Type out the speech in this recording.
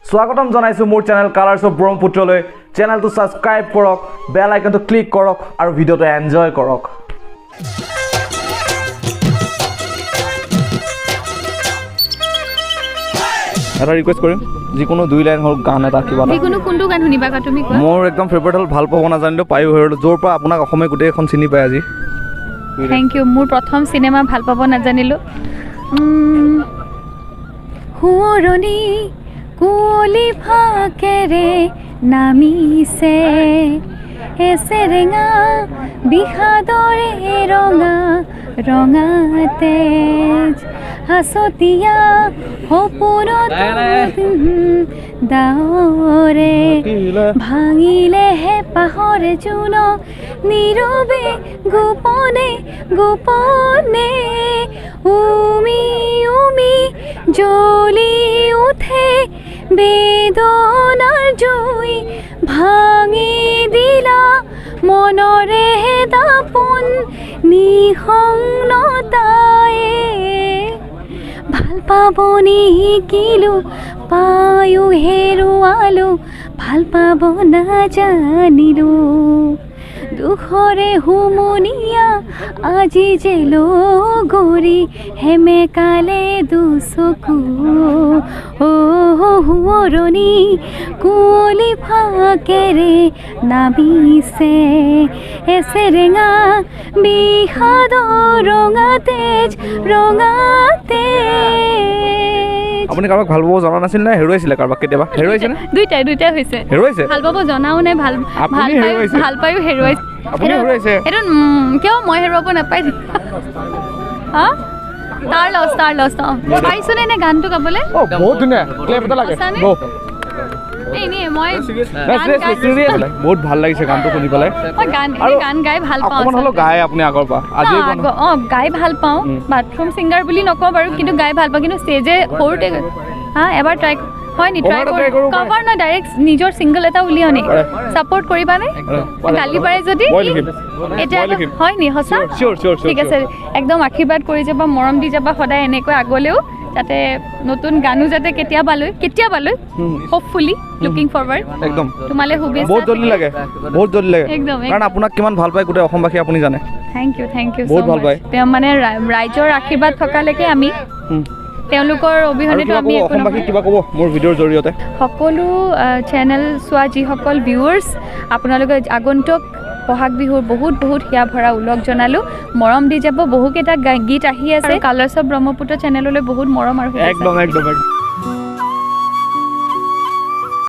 স্বাগতম জনাইছো মোৰ চেনেল কালাৰ্ছ অফ ব্ৰহ্মপুত্ৰলৈ চেনেলটো সাবস্ক্ৰাইব কৰক বেল আইকনটো ক্লিক কৰক আৰু ভিডিঅটো এনজয় কৰক এটা ৰিকুৱেষ্ট কৰিম যিকোনো দুই লাইন হ'ল গান এটা কিবা যিকোনো কোনটো গান শুনিবা কা তুমি কোৱা মোৰ একদম ফেভাৰিট হ'ল ভাল পাব নাজানিলেও পায়ো হেৰলো য'ৰ পৰা আপোনাক অসমে গোটেই এখন চিনি পায় আজি থ্যাংক ইউ মোৰ প্ৰথম সিনেমা ভাল পাব নাজানিলো হুৰণি কুঁৱলী ফাকেৰে নামিছে এছেৰেঙা বিষাদৰে ৰঙা ৰঙা তেজ হাসতিয়া সপোনত দাৱৰে ভাঙিলেহে পাহৰে জোন নীৰৱে গোপনে গোপনে উমি উমি জ্বলি উঠে বেদনাৰ জুই ভাঙি দিলা মনৰে দাপোন নিঃসংগতায়ে ভাল পাব নিশিকিলো পায়ো হেৰুৱালো ভাল পাব নাজানিলো দুখৰে হুমুনিয়া আজি যে লগৰী হেমেকালে দুচকু হুৰণি কুঁৱলী ফাকেৰে নামিছে এছেৰেঙা বিষাদৰ ৰঙা তেজ আপুনি কাৰোবাক ভাল পাব জনা নাছিল নে হেৰুৱাইছিলে কাৰোবাক কেতিয়াবা হেৰুৱাইছে নে দুইটাই হৈছে হেৰুৱাইছে ভাল পাব জনাও নে ভাল পায়ো হেৰুৱাইছে আপুনি হেৰুৱাইছে এইটো কিয় মই হেৰুৱাব নাপাই হা তাৰ লছ পাৰিছোনে নে গানটো গাবলৈ বহুত ধুনীয়া ক্লেপ এটা লাগে গো বহুত ভাল লাগিছে গানটো শুনি পেলাই মই গান গাই ভাল পাওঁ অকমান হ'লেও গায় আপুনি আগৰ পৰা আজি গাই ভাল পাওঁ বাথৰুম ছিংগাৰ বুলি নকওঁ বাৰু কিন্তু গাই ভাল পাওঁ কিন্তু ষ্টেজে সৰুতে হা এবাৰ ট্ৰাই হয় নি ট্ৰাই কৰোঁ কভাৰ নহয় ডাইৰেক্ট নিজৰ ছিংগল এটা উলিয়াও নি ছাপোৰ্ট কৰিবানে গালি পাৰে যদি এতিয়া হয় নি সঁচা ঠিক আছে একদম আশীৰ্বাদ কৰি যাবা মৰম দি যাবা সদায় এনেকৈ আগলৈও যাতে নতুন গানো যাতে কেতিয়াবালৈ হোপফুলি লুকিং ফৰৱাৰ্ড একদম তোমালে শুভেচ্ছা বহুত জলদি লাগে একদম কাৰণ আপোনাক কিমান ভাল পায় গোটেই অসমবাসী আপুনি জানে থ্যাংক ইউ বহুত ভাল পায় মানে ৰাইজৰ আশীৰ্বাদ থকালৈকে আমি তেওঁলোকৰ অবিহনেতো আমি অসমবাসী কিবা ক'ব মোৰ ভিডিঅ'ৰ জৰিয়তে সকলো চেনেল চোৱা যিসকল ভিউৱাৰ্ছ আপোনালোকে আগন্তুক বহাগ বিহুৰ বহুত হিয়া ভৰা উলগ জনালো মৰম দি যাব বহুকেইটা গীত আহি আছে কালাৰ্ছ অফ ব্ৰহ্মপুত্ৰ চেনেললৈ বহুত মৰম আৰু একদম